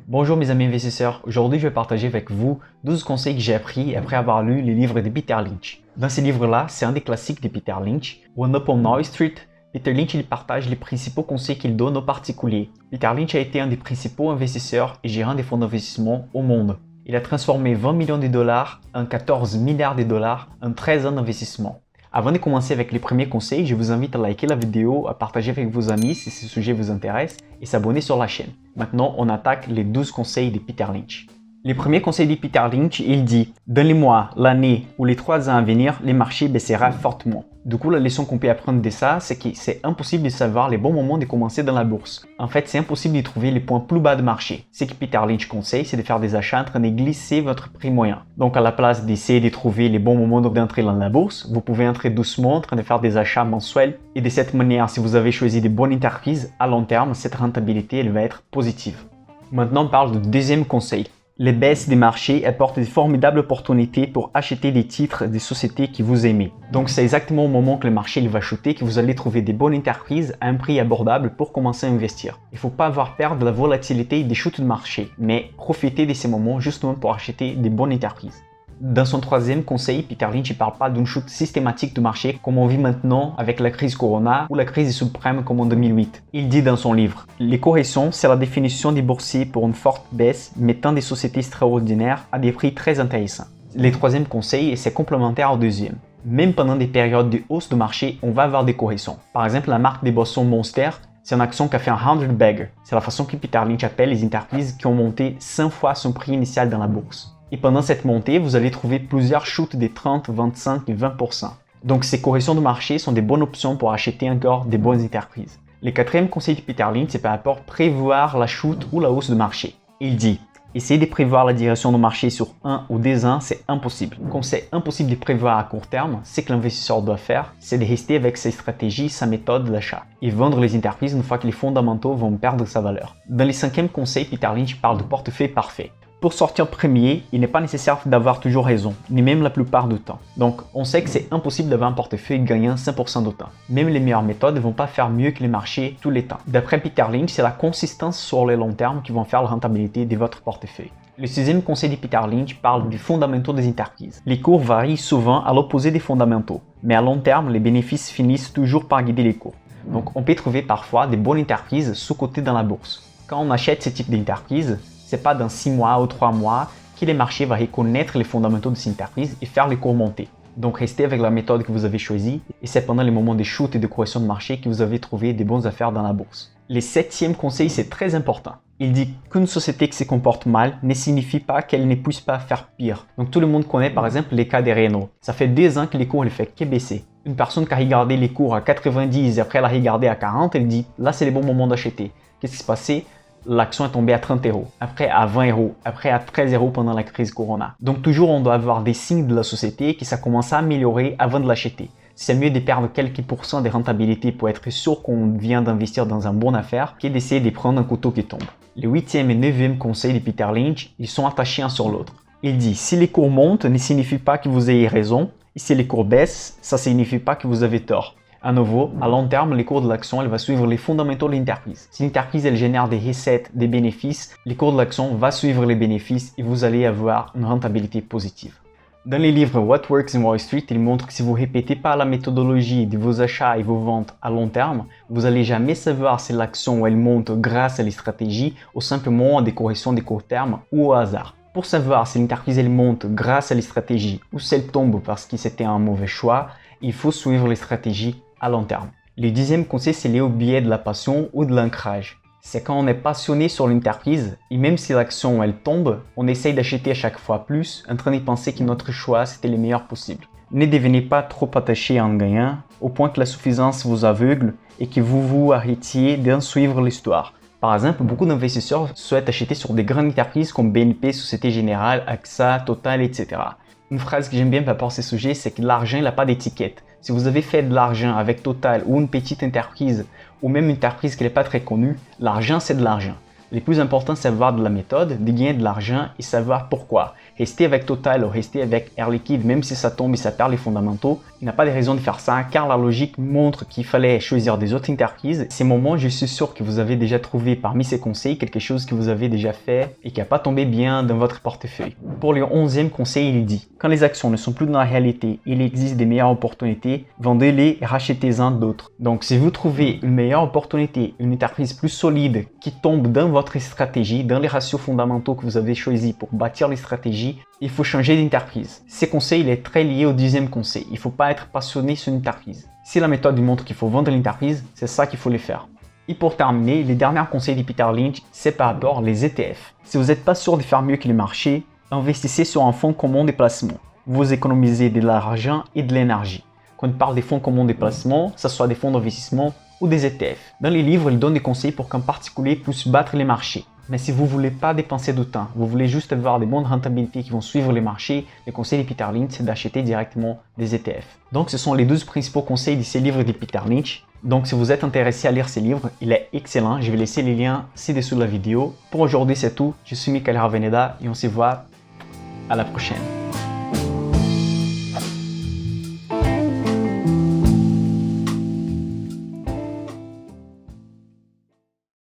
Bonjour mes amis investisseurs, aujourd'hui je vais partager avec vous 12 conseils que j'ai appris après avoir lu les livres de Peter Lynch. Dans ces livres-là, c'est un des classiques de Peter Lynch. One Up on Wall Street, Peter Lynch il partage les principaux conseils qu'il donne aux particuliers. Peter Lynch a été un des principaux investisseurs et gérants des fonds d'investissement au monde. Il a transformé 20 millions de dollars en 14 milliards de dollars en 13 ans d'investissement. Avant de commencer avec les premiers conseils, je vous invite à liker la vidéo, à partager avec vos amis si ce sujet vous intéresse et s'abonner sur la chaîne. Maintenant, on attaque les 12 conseils de Peter Lynch. Les premiers conseils de Peter Lynch, il dit « Dans les mois, l'année ou les 3 ans à venir, les marchés baisseront fortement. » Du coup, la leçon qu'on peut apprendre de ça, c'est que c'est impossible de savoir les bons moments de commencer dans la bourse. En fait, c'est impossible de trouver les points plus bas de marché. Ce que Peter Lynch conseille, c'est de faire des achats en train de glisser votre prix moyen. Donc, à la place d'essayer de trouver les bons moments d'entrer dans la bourse, vous pouvez entrer doucement en train de faire des achats mensuels. Et de cette manière, si vous avez choisi des bonnes entreprises, à long terme, cette rentabilité, elle va être positive. Maintenant, on parle du deuxième conseil. Les baisses des marchés apportent de formidables opportunités pour acheter des titres des sociétés que vous aimez. Donc c'est exactement au moment que le marché va chuter que vous allez trouver des bonnes entreprises à un prix abordable pour commencer à investir. Il ne faut pas avoir peur de la volatilité des chutes de marché, mais profitez de ces moments justement pour acheter des bonnes entreprises. Dans son troisième conseil, Peter Lynch ne parle pas d'une chute systématique du marché comme on vit maintenant avec la crise Corona ou la crise suprême comme en 2008. Il dit dans son livre « Les corrections, c'est la définition des boursiers pour une forte baisse mettant des sociétés extraordinaires à des prix très intéressants. » Le troisième conseil, c'est complémentaire au deuxième. Même pendant des périodes de hausse de marché, on va avoir des corrections. Par exemple, la marque des boissons Monster, c'est une action qui a fait un 100 bagger. C'est la façon que Peter Lynch appelle les entreprises qui ont monté 100 fois son prix initial dans la bourse. Et pendant cette montée, vous allez trouver plusieurs chutes de 30, 25 et 20%. Donc ces corrections de marché sont des bonnes options pour acheter encore des bonnes entreprises. Le quatrième conseil de Peter Lynch, c'est par rapport à prévoir la chute ou la hausse de marché. Il dit « Essayer de prévoir la direction du marché sur 1 ou 2 ans, c'est impossible. Comme c'est impossible de prévoir à court terme, ce que l'investisseur doit faire, c'est de rester avec ses stratégies, sa méthode d'achat et vendre les entreprises une fois que les fondamentaux vont perdre sa valeur. » Dans le cinquième conseil, Peter Lynch parle de portefeuille parfait. Pour sortir premier, il n'est pas nécessaire d'avoir toujours raison, ni même la plupart du temps. Donc, on sait que c'est impossible d'avoir un portefeuille gagnant 100% du temps. Même les meilleures méthodes ne vont pas faire mieux que les marchés tous les temps. D'après Peter Lynch, c'est la consistance sur le long terme qui vont faire la rentabilité de votre portefeuille. Le sixième conseil de Peter Lynch parle des fondamentaux des entreprises. Les cours varient souvent à l'opposé des fondamentaux, mais à long terme, les bénéfices finissent toujours par guider les cours. Donc, on peut trouver parfois des bonnes entreprises sous-cotées dans la bourse. Quand on achète ce type d'entreprise, c'est pas dans 6 mois ou 3 mois que les marchés vont reconnaître les fondamentaux de cette entreprise et faire les cours monter. Donc restez avec la méthode que vous avez choisie et c'est pendant les moments de chute et de correction de marché que vous avez trouvé des bonnes affaires dans la bourse. Le septième conseil, c'est très important. Il dit qu'une société qui se comporte mal ne signifie pas qu'elle ne puisse pas faire pire. Donc tout le monde connaît par exemple les cas des Renault. Ça fait 2 ans que les cours ne fait que baisser. Une personne qui a regardé les cours à 90 et après elle a regardé à 40, elle dit là c'est le bon moment d'acheter. Qu'est-ce qui s'est passé? L'action est tombée à 30 €, après à 20 €, après à 13 € pendant la crise Corona. Donc toujours on doit avoir des signes de la société que ça commence à améliorer avant de l'acheter. C'est mieux de perdre quelques pourcents de rentabilité pour être sûr qu'on vient d'investir dans une bonne affaire que d'essayer de prendre un couteau qui tombe. Le 8e et 9e conseil de Peter Lynch, ils sont attachés un sur l'autre. Il dit si les cours montent ne signifie pas que vous ayez raison, et si les cours baissent, ça ne signifie pas que vous avez tort. À nouveau, à long terme, les cours de l'action, elle va suivre les fondamentaux de l'entreprise. Si l'entreprise, elle génère des recettes, des bénéfices, les cours de l'action vont suivre les bénéfices et vous allez avoir une rentabilité positive. Dans les livres What Works in Wall Street, il montre que si vous ne répétez pas la méthodologie de vos achats et vos ventes à long terme, vous n'allez jamais savoir si l'action elle monte grâce à les stratégies ou simplement à des corrections de court terme ou au hasard. Pour savoir si l'entreprise elle monte grâce à les stratégies ou si elle tombe parce que c'était un mauvais choix, il faut suivre les stratégies à long terme. Le 10e conseil, c'est lié au biais de la passion ou de l'ancrage. C'est quand on est passionné sur l'entreprise et même si l'action elle tombe, on essaye d'acheter à chaque fois plus en train de penser que notre choix c'était le meilleur possible. Ne devenez pas trop attaché à un gagnant au point que la suffisance vous aveugle et que vous vous arrêtiez d'en suivre l'histoire. Par exemple, beaucoup d'investisseurs souhaitent acheter sur des grandes entreprises comme BNP, Société Générale, AXA, Total, etc. Une phrase que j'aime bien par rapport à ces sujets, c'est que l'argent n'a pas d'étiquette. Si vous avez fait de l'argent avec Total ou une petite entreprise ou même une entreprise qui n'est pas très connue, l'argent c'est de l'argent. Le plus important, c'est avoir de la méthode, de gagner de l'argent et savoir pourquoi. Rester avec Total ou rester avec Air Liquide, même si ça tombe et ça perd les fondamentaux, il n'y a pas de raison de faire ça car la logique montre qu'il fallait choisir des autres entreprises. Ces moments, je suis sûr que vous avez déjà trouvé parmi ces conseils quelque chose que vous avez déjà fait et qui n'a pas tombé bien dans votre portefeuille. Pour le 11e conseil, il dit « Quand les actions ne sont plus dans la réalité, il existe des meilleures opportunités, vendez-les et rachetez-en d'autres. » Donc, si vous trouvez une meilleure opportunité, une entreprise plus solide qui tombe dans votre stratégie, dans les ratios fondamentaux que vous avez choisis pour bâtir les stratégies, il faut changer d'entreprise. Ces conseils, il est très lié au 10e conseil. Il ne faut pas être passionné sur une entreprise. Si la méthode montre qu'il faut vendre l'entreprise, c'est ça qu'il faut les faire. Et pour terminer, les derniers conseils de Peter Lynch, c'est par rapport aux ETF. Si vous n'êtes pas sûr de faire mieux que le marché, investissez sur un fonds commun de placement. Vous économisez de l'argent et de l'énergie. Quand on parle des fonds communs de placement, que ce soit des fonds d'investissement ou des ETF. Dans les livres, il donne des conseils pour qu'un particulier puisse battre les marchés. Mais si vous ne voulez pas dépenser de temps, vous voulez juste avoir des bonnes rentabilités qui vont suivre les marchés, le conseil de Peter Lynch, c'est d'acheter directement des ETF. Donc, ce sont les 12 principaux conseils de ces livres de Peter Lynch. Donc, si vous êtes intéressé à lire ces livres, il est excellent. Je vais laisser les liens ci-dessous de la vidéo. Pour aujourd'hui, c'est tout. Je suis Michael Raveneda et on se voit à la prochaine.